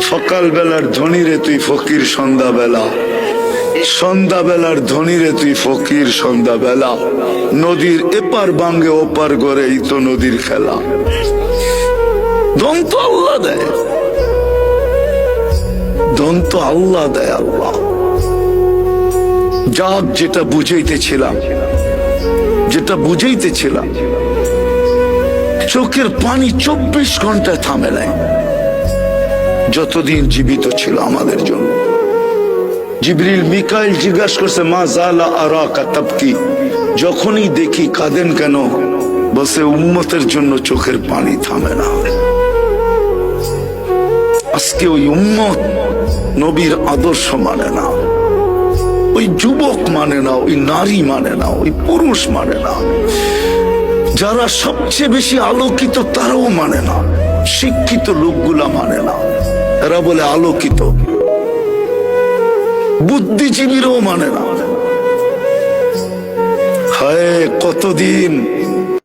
সকাল বেলার ধনী রে তুই ফকির সন্ধ্যা বেলা, সন্ধ্যা বেলার ধনী রে তুই ফকির সন্ধ্যা বেলা। নদীর এপার বাঙ্গে ওপার করে এই তো নদীর খেলা। দন্ত আল্লাহ দেয়, দন্ত আল্লাহ দেয়। আল্লাহ যাক, যেটা বুঝাইতেছিলাম, যেটা বুঝাইতেছিলাম, চোখের পানি 24 ঘন্টায় থামে নাই যতদিন জীবিত ছিল আমাদের জন্য। জিবরিল মিকাইল জিজ্ঞাসা করছে, মা জালা আরাকা তাবকি, যখনই দেখি কাঁদেন কেন? বসে উম্মতের জন্য চোখের পানি থামে না। আজকে ওই উম্মত নবীর আদর্শ মানে না, ওই যুবক মানে না, ওই নারী মানে না, ওই পুরুষ মানে না। যারা সবচেয়ে বেশি আলোকিত তারাও মানে না, শিক্ষিত লোকগুলা মানে না। এরা বলে আলোকিত, বুদ্ধিজীবীরাও মানে না। হায় কতদিন